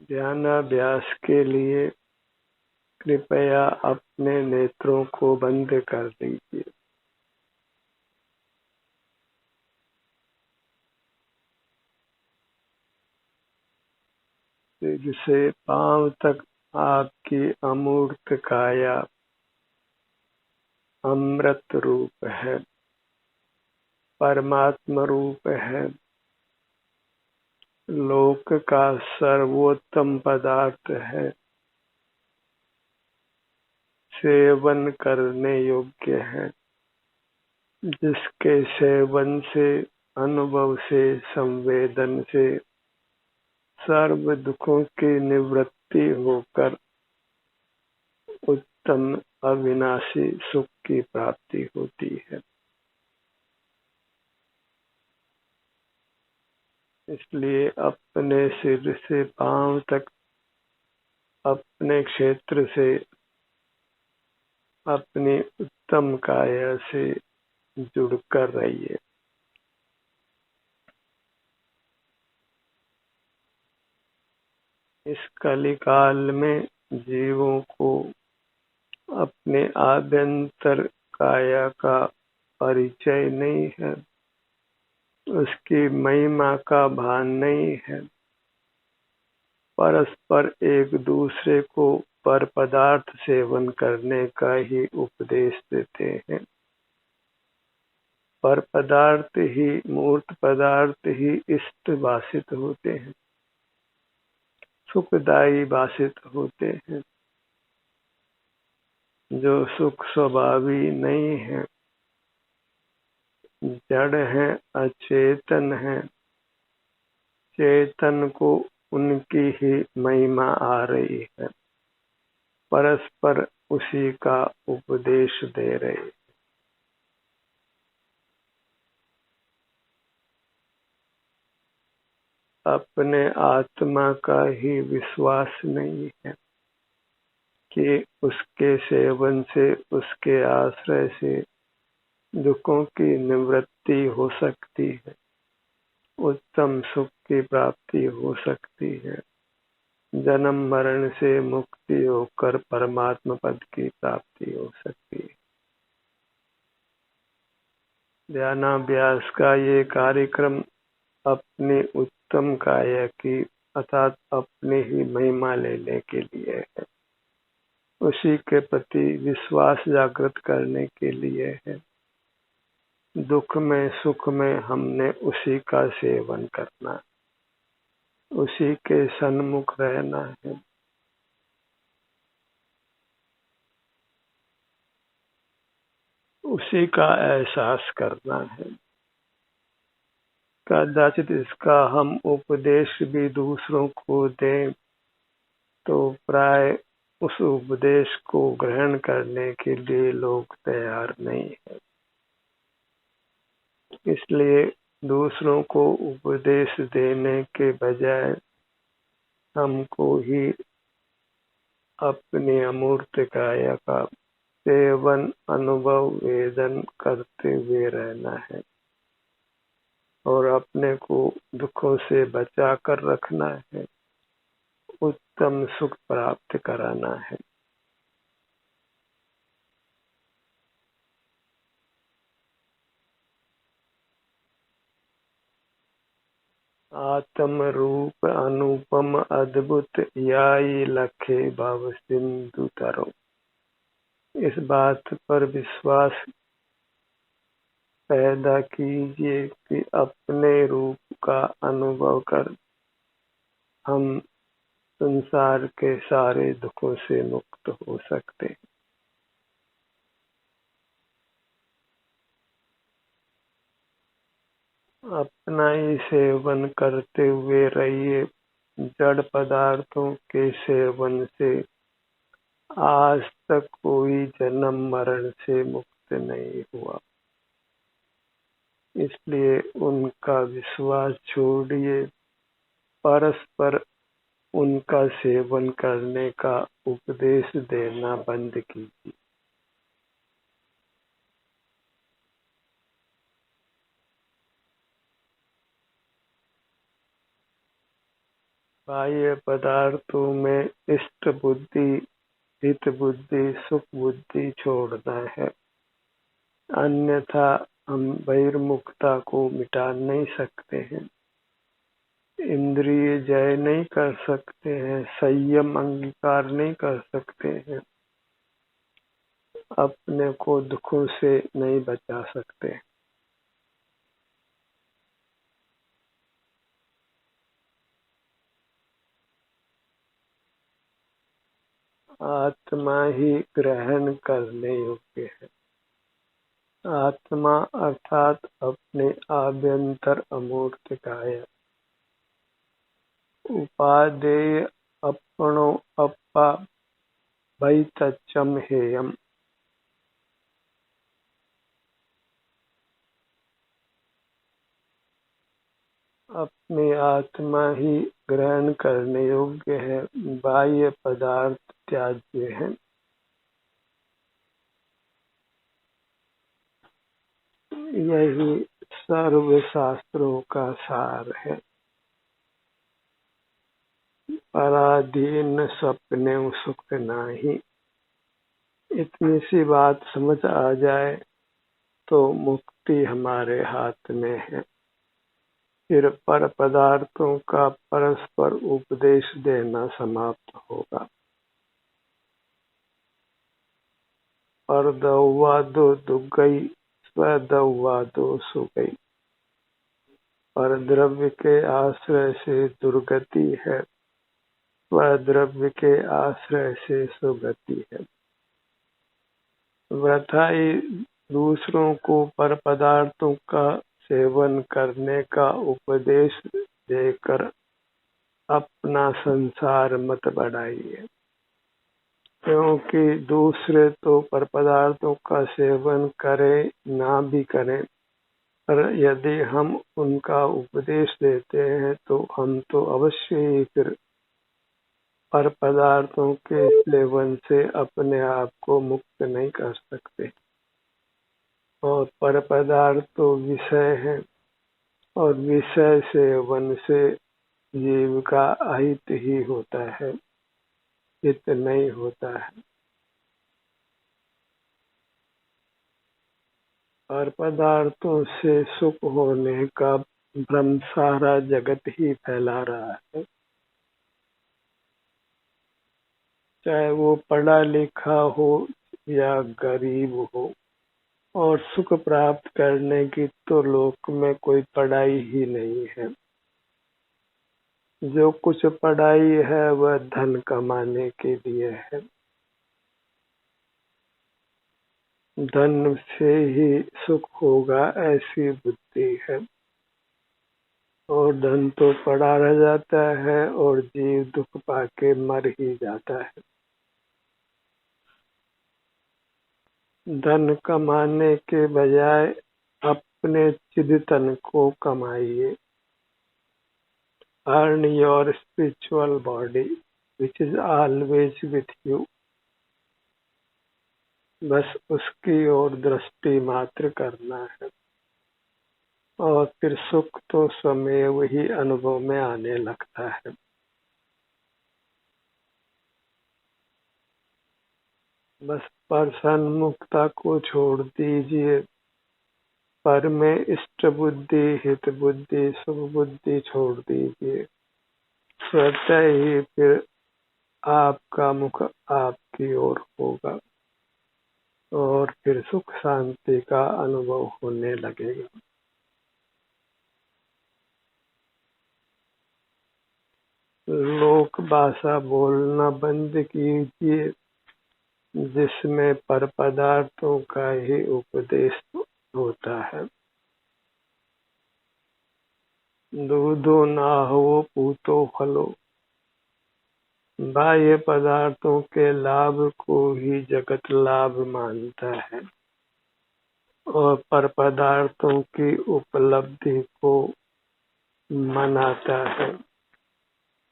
ध्यानाभ्यास के लिए कृपया अपने नेत्रों को बंद कर लीजिए। सिर से पांव तक आपकी अमूर्त काया अमृत रूप है, परमात्मा रूप है, लोक का सर्वोत्तम पदार्थ है, सेवन करने योग्य है, जिसके सेवन से, अनुभव से, संवेदन से सर्व दुखों की निवृत्ति होकर उत्तम अविनाशी सुख की प्राप्ति होती है। इसलिए अपने सिर से पांव तक अपने क्षेत्र से, अपनी उत्तम काया से जुड़कर रहिए। इस कलिकाल में जीवों को अपने आभ्यंतर काया का परिचय नहीं है, उसकी महिमा का भान नहीं है। परस्पर एक दूसरे को पर पदार्थ सेवन करने का ही उपदेश देते हैं। पर पदार्थ ही, मूर्त पदार्थ ही इष्ट भाषित होते हैं, सुखदायी भाषित होते हैं। जो सुख स्वभावी नहीं है, जड़ है, अचेतन है, चेतन को उनकी ही महिमा आ रही है, परस्पर उसी का उपदेश दे रहे। अपने आत्मा का ही विश्वास नहीं है कि उसके सेवन से, उसके आश्रय से दुखों की निवृत्ति हो सकती है, उत्तम सुख की प्राप्ति हो सकती है, जन्म मरण से मुक्ति होकर परमात्मा पद की प्राप्ति हो सकती है। ध्यानाभ्यास का ये कार्यक्रम अपनी उत्तम काया की अर्थात अपनी ही महिमा लेने के लिए है, उसी के प्रति विश्वास जागृत करने के लिए है। दुख में सुख में हमने उसी का सेवन करना, उसी के सन्मुख रहना है। उसी का एहसास करना है। कदाचित इसका हम उपदेश भी दूसरों को दें तो प्राय उस उपदेश को ग्रहण करने के लिए लोग तैयार नहीं है। इसलिए दूसरों को उपदेश देने के बजाय हमको ही अपनी अमूर्त काया का सेवन, अनुभव, वेदन करते हुए रहना है और अपने को दुखों से बचा कर रखना है, उत्तम सुख प्राप्त कराना है। आत्म रूप अनुपम अद्भुत याई लखे भव सिंधु तरो। इस बात पर विश्वास पैदा कीजिए कि अपने रूप का अनुभव कर हम संसार के सारे दुखों से मुक्त हो सकते हैं। अपना ही सेवन करते हुए रहिए। जड़ पदार्थों के सेवन से आज तक कोई जन्म मरण से मुक्त नहीं हुआ, इसलिए उनका विश्वास छोड़िए, परस्पर उनका सेवन करने का उपदेश देना बंद कीजिए। बाह्य पदार्थों में इष्ट बुद्धि, हित बुद्धि, सुख बुद्धि छोड़ना है, अन्यथा हम बहिर्मुखता को मिटा नहीं सकते हैं, इंद्रिय जय नहीं कर सकते हैं, संयम अंगीकार नहीं कर सकते हैं, अपने को दुखों से नहीं बचा सकते। आत्मा ही ग्रहण करने योग्य है। आत्मा अर्थात अपने आभ्यंतर अमूर्त काया, उपादेय अपनो अपा भई तच्चम हेयम। अपनी आत्मा ही ग्रहण करने योग्य है, बाह्य पदार्थ त्याज्य है। यही सर्व शास्त्रों का सार है। पराधीन सपने सुख नाही, इतनी सी बात समझ आ जाए तो मुक्ति हमारे हाथ में है। फिर पर पदार्थों का परस्पर उपदेश देना समाप्त होगा। पर दौवा दो दुगई, स्वदौवा दो सुगई। पर द्रव्य के आश्रय से दुर्गति है, स्वद्रव्य के आश्रय से सुगति है। वृथा ही दूसरों को पर पदार्थों का सेवन करने का उपदेश देकर अपना संसार मत बढ़ाइए, क्योंकि दूसरे तो पर पदार्थों का सेवन करें ना भी करें, पर यदि हम उनका उपदेश देते हैं तो हम तो अवश्य ही फिर पर पदार्थों के सेवन से अपने आप को मुक्त नहीं कर सकते। और पर पदार्थ तो विषय है, और विषय सेवन से जीव का अहित ही होता है, हित नहीं होता है। और पदार्थों से सुख होने का भ्रम सारा जगत ही फैला रहा है, चाहे वो पढ़ा लिखा हो या गरीब हो। और सुख प्राप्त करने की तो लोक में कोई पढ़ाई ही नहीं है। जो कुछ पढ़ाई है वह धन कमाने के लिए है। धन से ही सुख होगा ऐसी बुद्धि है, और धन तो पड़ा रह जाता है और जीव दुख पाके मर ही जाता है। धन कमाने के बजाय अपने चिदतन को कमाइए। Earn your spiritual body which is always with you। बस उसकी ओर दृष्टि मात्र करना है, और फिर सुख तो स्वमेव ही अनुभव में आने लगता है। बस पर सन्मुखता को छोड़ दीजिए, पर में इष्ट बुद्धि, हित बुद्धि, सुख बुद्धि छोड़ दीजिए। स्वतः ही फिर आपका मुख आपकी ओर होगा, और फिर सुख शांति का अनुभव होने लगेगा। लोक भाषा बोलना बंद कीजिए, जिसमें पर पदार्थों का ही उपदेश होता है। दूधो नाहो पूतो फलो, बाह्य पदार्थों के लाभ को ही जगत लाभ मानता है, और पर पदार्थों की उपलब्धि को मनाता है।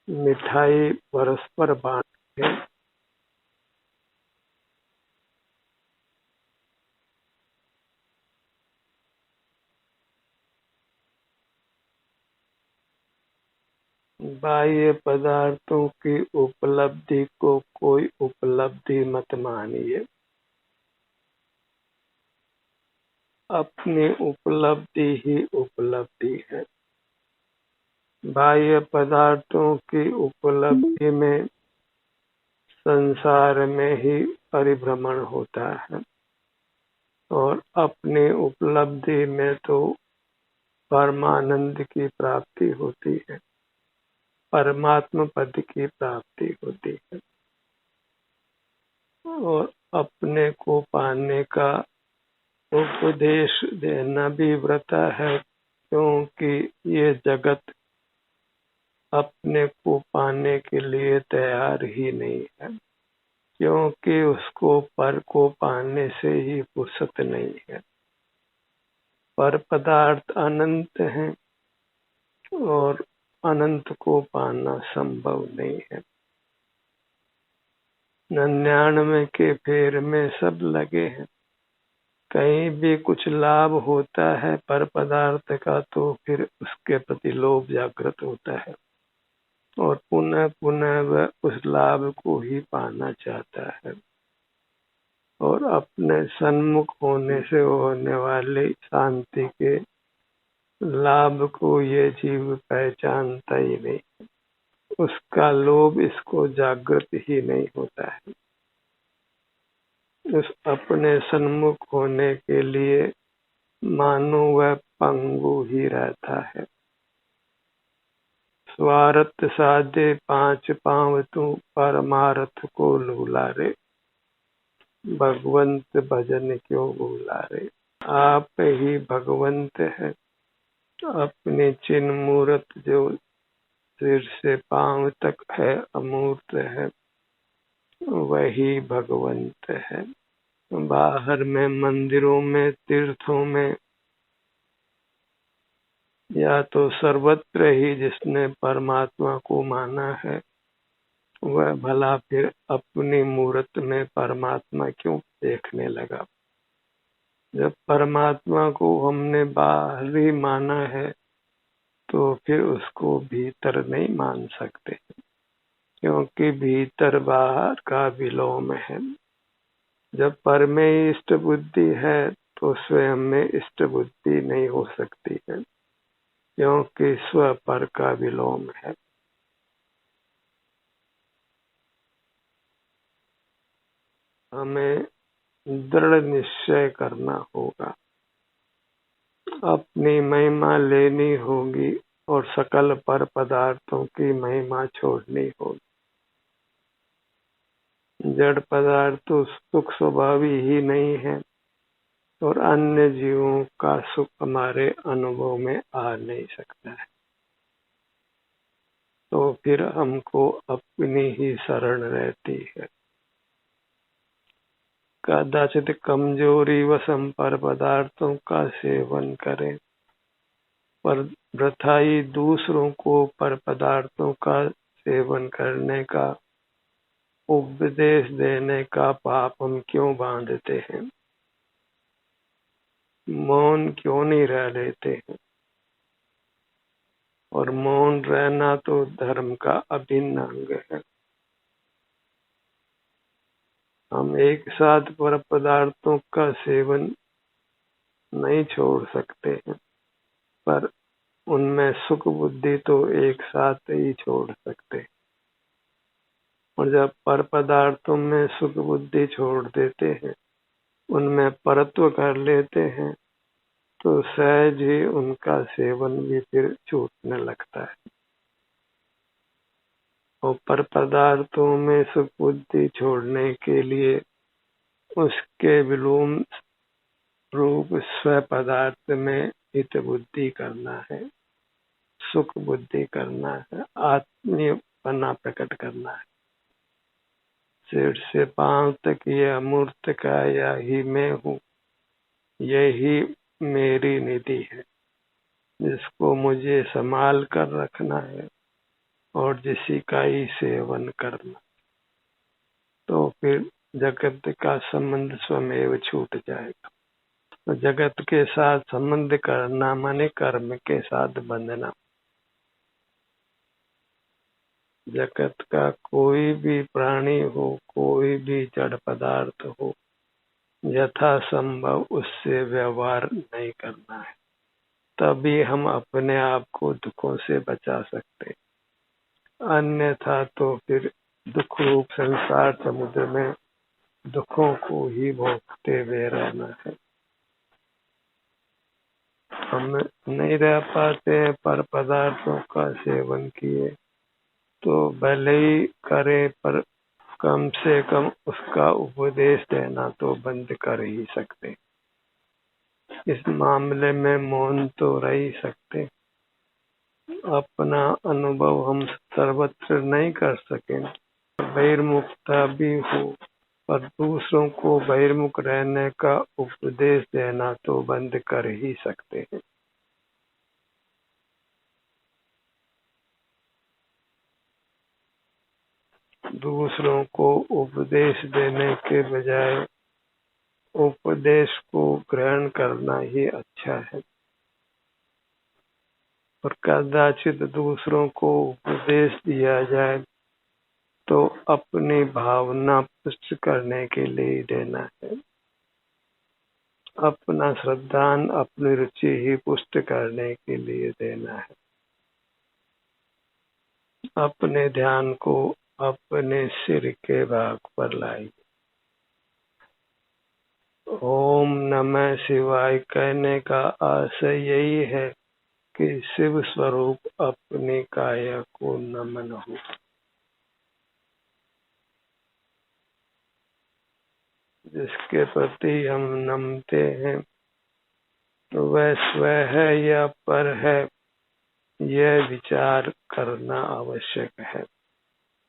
मिठाई परस्पर बांटे, बाह्य पदार्थों की उपलब्धि को कोई उपलब्धि मत मानिए। अपनी उपलब्धि ही उपलब्धि है। बाह्य पदार्थों की उपलब्धि में संसार में ही परिभ्रमण होता है और अपनी उपलब्धि में तो परमानंद की प्राप्ति होती है, परमात्मा पद की प्राप्ति होती है। और अपने को पाने का उपदेश देना भी व्रत है, क्योंकि ये जगत अपने को पाने के लिए तैयार ही नहीं है, क्योंकि उसको पर को पाने से ही फुर्सत नहीं है। पर पदार्थ अनंत हैं और अनंत को पाना संभव नहीं है। 99 के फेर में सब लगे हैं, कहीं भी कुछ लाभ होता है पर पदार्थ का तो फिर उसके प्रति लोभ जागृत होता है और पुनः पुनः वह उस लाभ को ही पाना चाहता है। और अपने सन्मुख होने से होने वाली शांति के लाभ को ये जीव पहचानता ही नहीं, उसका लोभ इसको जागृत ही नहीं होता है। उस अपने सन्मुख होने के लिए मानो वह पंगु ही रहता है। स्वार्थ साधे 5 पांव तू परमार्थ को लूला रे, भगवंत भजन क्यों भूला रे। आप ही भगवंत है, अपनी चिन्ह मूर्त जो सिर से पांव तक है अमूर्त है, वही भगवंत है। बाहर में मंदिरों में तीर्थों में या तो सर्वत्र ही जिसने परमात्मा को माना है, वह भला फिर अपनी मूर्त में परमात्मा क्यों देखने लगा। जब परमात्मा को हमने बाहर ही माना है तो फिर उसको भीतर नहीं मान सकते, क्योंकि भीतर बाहर का विलोम है। जब पर में इष्ट बुद्धि है तो स्वयं में इष्ट बुद्धि नहीं हो सकती है, क्योंकि स्व पर का विलोम है। हमें दृढ़ निश्चय करना होगा, अपनी महिमा लेनी होगी और सकल पर पदार्थों की महिमा छोड़नी होगी। जड़ पदार्थ तो सुख स्वभावी ही नहीं है और अन्य जीवों का सुख हमारे अनुभव में आ नहीं सकता है, तो फिर हमको अपनी ही शरण रहती है। कदाचित कमजोरी वशम पर पदार्थों का सेवन करें, पर वृथाई दूसरों को पर पदार्थों का सेवन करने का उपदेश देने का पाप हम क्यों बांधते हैं, मौन क्यों नहीं रह लेते हैं। और मौन रहना तो धर्म का अभिन्न अंग है। हम एक साथ पर पदार्थों का सेवन नहीं छोड़ सकते हैं, पर उनमें सुख बुद्धि तो एक साथ ही छोड़ सकते हैं। और जब पर पदार्थों में सुख बुद्धि छोड़ देते हैं, उनमें परत्व कर लेते हैं, तो सहज ही उनका सेवन भी फिर छूटने लगता है। और पर पदार्थों में सुख बुद्धि छोड़ने के लिए उसके विलोम रूप स्व पदार्थ में हित बुद्धि करना है, सुख बुद्धि करना है, आत्मीयपना प्रकट करना है। सिर से पांव तक ये अमूर्त काया ही मैं हूँ, यही मेरी निधि है, जिसको मुझे संभाल कर रखना है और जिसी का ही सेवन करना, तो फिर जगत का संबंध स्वमेव छूट जाएगा। तो जगत के साथ संबंध करना माने कर्म के साथ बंधना। जगत का कोई भी प्राणी हो, कोई भी जड़ पदार्थ हो, यथासंभव उससे व्यवहार नहीं करना है, तभी हम अपने आप को दुखों से बचा सकते। अन्यथा तो फिर दुख रूप संसार समुद्र में दुखों को ही भोगते हुए रहना है। हम नहीं रह पाते हैं पर पदार्थों का सेवन किए तो भले ही करें, पर कम से कम उसका उपदेश देना तो बंद कर ही सकते। इस मामले में मौन तो रह ही सकते। अपना अनुभव हम सर्वत्र नहीं कर सकें, बहिर्मुखता भी हो, पर दूसरों को बहिर्मुख रहने का उपदेश देना तो बंद कर ही सकते हैं। दूसरों को उपदेश देने के बजाय उपदेश को ग्रहण करना ही अच्छा है। और कदाचित दूसरों को उपदेश दिया जाए तो अपनी भावना पुष्ट करने के लिए देना है। अपना श्रद्धान, अपनी रुचि ही पुष्ट करने के लिए देना है। अपने ध्यान को अपने सिर के भाग पर लाइए। ओम नमः शिवाय कहने का आशय यही है कि शिव स्वरूप अपनी काया को नमन हो। जिसके प्रति हम नमते हैं वह स्वयं है या पर है, यह विचार करना आवश्यक है,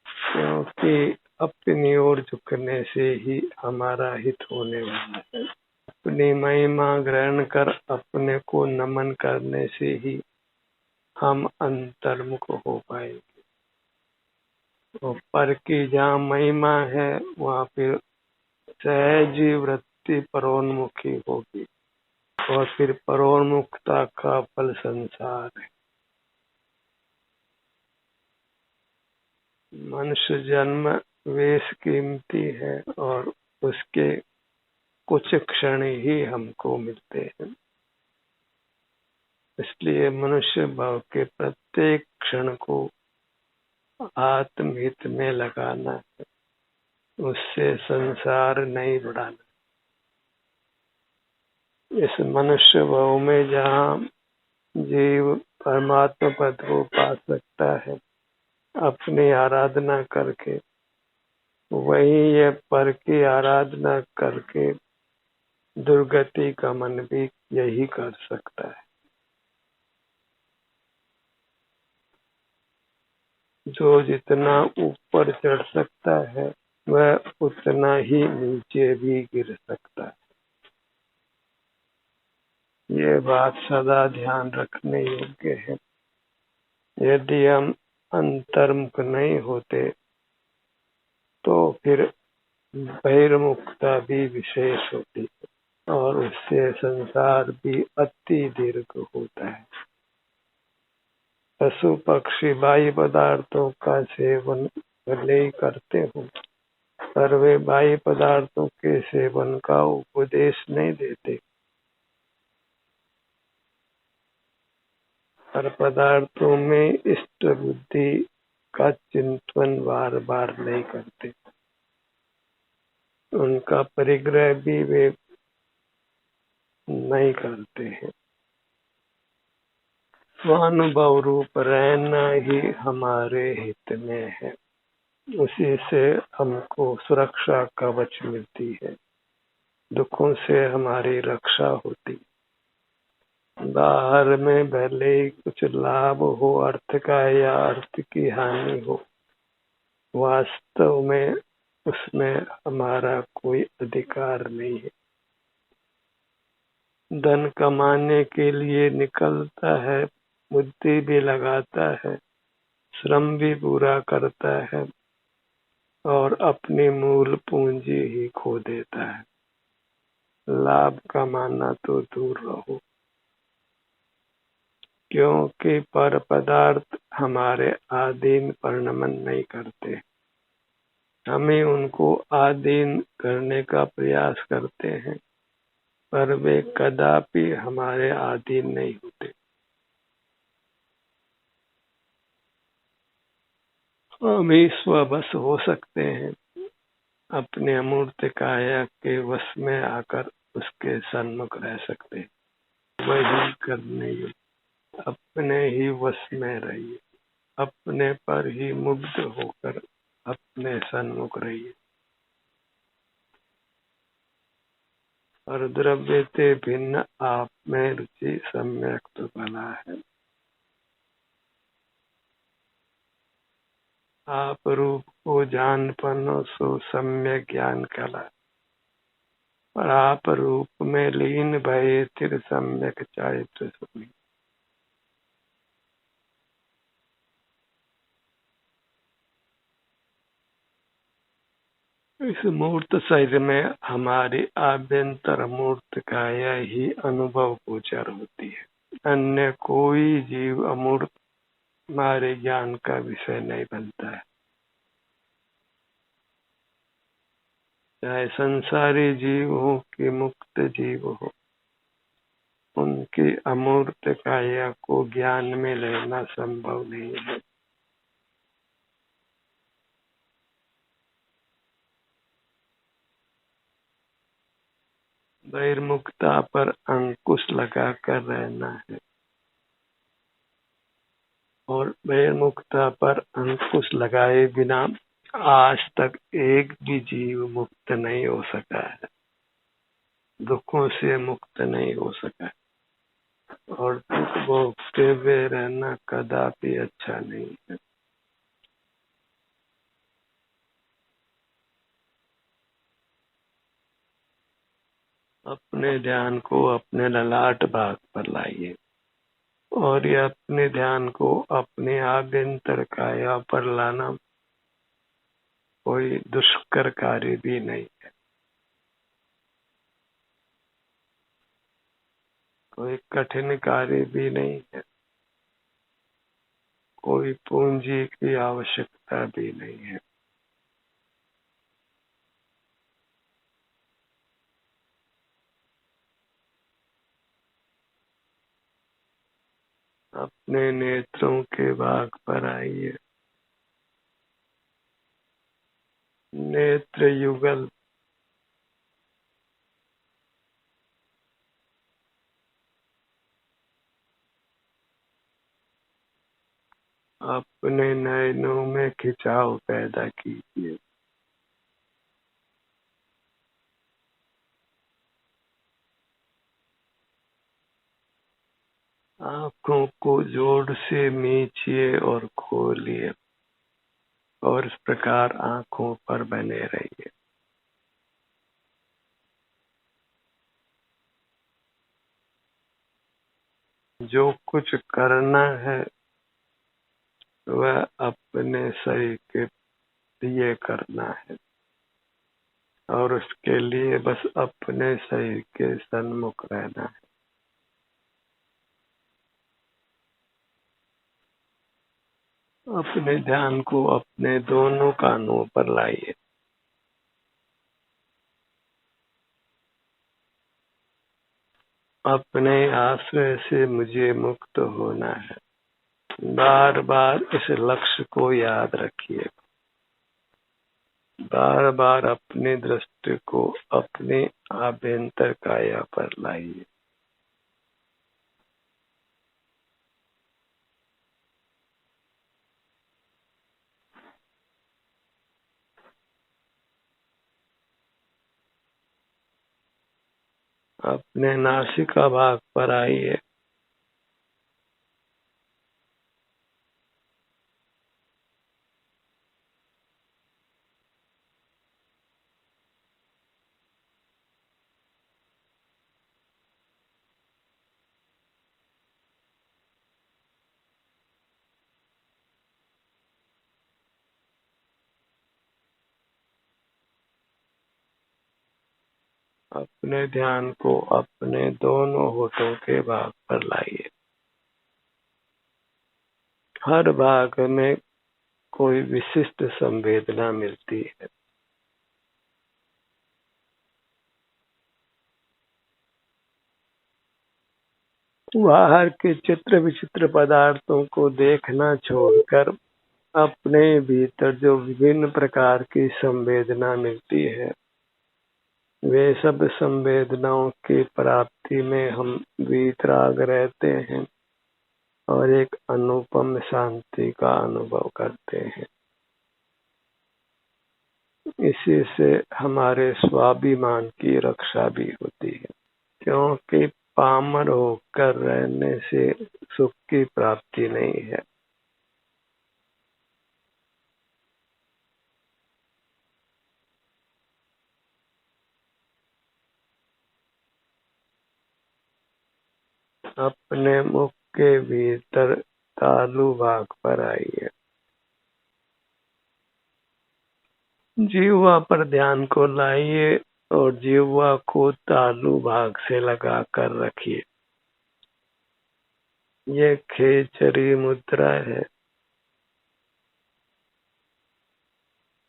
क्योंकि अपनी ओर झुकने से ही हमारा हित होने वाला है। अपनी महिमा ग्रहण कर अपने को नमन करने से ही हम अंतर्मुख हो पाएंगे। और पर की जहाँ महिमा है वहाँ फिर सहज वृत्ति परोन्मुखी होगी, और फिर परोन्मुखता का फल संसार है। मनुष्य जन्म वेश कीमती है और उसके कुछ क्षण ही हमको मिलते हैं, इसलिए मनुष्य भाव के प्रत्येक क्षण को आत्महित में लगाना है, उससे संसार नहीं बढ़ाना। इस मनुष्य भाव में जहाँ जीव परमात्मा पद को पा सकता है अपनी आराधना करके, वही ये पर की आराधना करके दुर्गति का मन भी यही कर सकता है। जो जितना ऊपर चढ़ सकता है वह उतना ही नीचे भी गिर सकता है। ये बात सदा ध्यान रखने योग्य है। यदि हम अंतर्मुख नहीं होते तो फिर बहिर्मुखता भी विशेष होती है और उससे संसार भी अति दीर्घ होता है। पशु पक्षी बाह्य पदार्थों का सेवन भले ही करते हो, पर वे बाह्य पदार्थों के सेवन का उपदेश नहीं देते, पर पदार्थों में इष्ट बुद्धि का चिंतन बार बार नहीं करते, उनका परिग्रह भी वे नहीं करते हैं। स्वानुभव रूप रहना ही हमारे हित में है, उसी से हमको सुरक्षा कवच मिलती है, दुखों से हमारी रक्षा होती। बाहर में भले ही कुछ लाभ हो अर्थ का या अर्थ की हानि हो, वास्तव में उसमें हमारा कोई अधिकार नहीं है। धन कमाने के लिए निकलता है, बुद्धि भी लगाता है, श्रम भी पूरा करता है और अपनी मूल पूंजी ही खो देता है। लाभ कमाना तो दूर रहो। क्योंकि पर पदार्थ हमारे अधीन परिणमन नहीं करते, हमें उनको अधीन करने का प्रयास करते हैं, पर वे कदापि हमारे अधीन नहीं होते। हम ही स्ववश हो सकते हैं, अपने अमूर्त काया के वश में आकर उसके सन्मुख रह सकते हैं। वही करने योग्य, अपने ही वश में रहिए, अपने पर ही मुग्ध होकर अपने सन्मुख रहिए। और द्रव्य ते भिन्न आप में रुचि सम्यक तो भला है। आप रूप को जान पनो सो सम्यक ज्ञान कला, और आप रूप में लीन भये तिर सम्यक चारित्र सुनी। इस मूर्त शरीर में हमारी आभ्यंतर मूर्त काया ही अनुभव गोचर होती है। अन्य कोई जीव अमूर्त हमारे ज्ञान का विषय नहीं बनता है। चाहे संसारी जीव हो कि मुक्त जीव हो, उनकी अमूर्त काया को ज्ञान में लेना संभव नहीं है। बहिर्मुखता पर अंकुश लगाकर रहना है, और बहिर्मुखता पर अंकुश लगाए बिना आज तक एक भी जीव मुक्त नहीं हो सका है, दुखों से मुक्त नहीं हो सका है। और दुख भोगते हुए रहना कदापि अच्छा नहीं है। अपने ध्यान को अपने ललाट भाग पर लाइए, और ये अपने ध्यान को अपने आभ्यंतर काया पर लाना कोई दुष्कर कार्य भी नहीं है, कोई कठिन कार्य भी नहीं है, कोई पूंजी की आवश्यकता भी नहीं है। अपने नेत्रों के भाग पर आइए। नेत्र युगल अपने नयनों में खिंचाव पैदा कीजिए। आंखों को जोर से मीचिए और खोलिए, और इस प्रकार आंखों पर बने रहिए। जो कुछ करना है वह अपने शरीर के लिए करना है, और उसके लिए बस अपने शरीर के सन्मुख रहना है। अपने ध्यान को अपने दोनों कानों पर लाइए। अपने आश्रय से मुझे मुक्त होना है, बार बार इस लक्ष्य को याद रखिए। बार बार अपनी दृष्टि को अपने आभ्यंतर काया पर लाइए। अपने नासिका भाग पर आइए। अपने ध्यान को अपने दोनों होठों के भाग पर लाइए। हर भाग में कोई विशिष्ट संवेदना मिलती है। बाहर के चित्र विचित्र पदार्थों को देखना छोड़कर अपने भीतर जो विभिन्न प्रकार की संवेदना मिलती है, वे सब संवेदनाओं की प्राप्ति में हम वीतराग रहते हैं और एक अनुपम शांति का अनुभव करते हैं। इसी से हमारे स्वाभिमान की रक्षा भी होती है, क्योंकि पामर होकर रहने से सुख की प्राप्ति नहीं है। अपने मुख के भीतर तालु भाग पर आइए। जीवा पर ध्यान को लाइए और जीवा को तालु भाग से लगा कर रखिए। ये खेचरी मुद्रा है।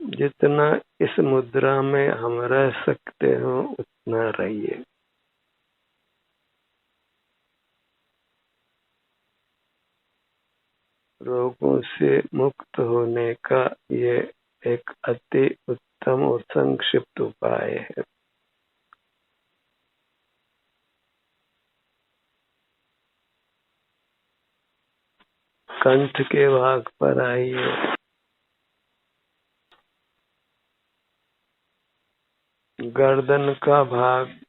जितना इस मुद्रा में हम रह सकते हो उतना रहिए। रोगों से मुक्त होने का ये एक अति उत्तम और संक्षिप्त उपाय है। कंठ के भाग पर आइए। गर्दन का भाग,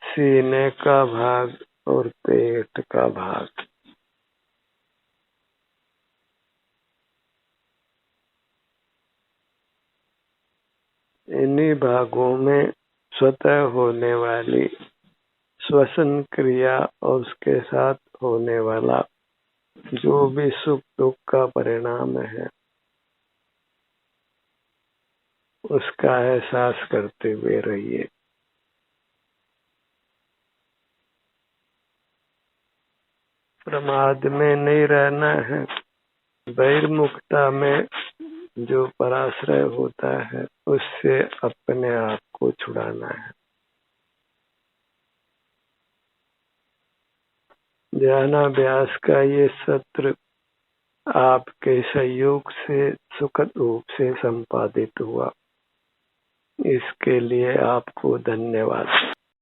सीने का भाग और पेट का भाग, इन्हीं भागों में स्वतः होने वाली श्वसन क्रिया और उसके साथ होने वाला जो भी सुख दुख का परिणाम है, उसका एहसास करते हुए रहिए। प्रमाद में नहीं रहना है। बहिर्मुखता में जो पराश्रय होता है उससे अपने आप को छुड़ाना है। ध्यानाभ्यास का ये सत्र आपके सहयोग से सुखद रूप से संपादित हुआ। इसके लिए आपको धन्यवाद।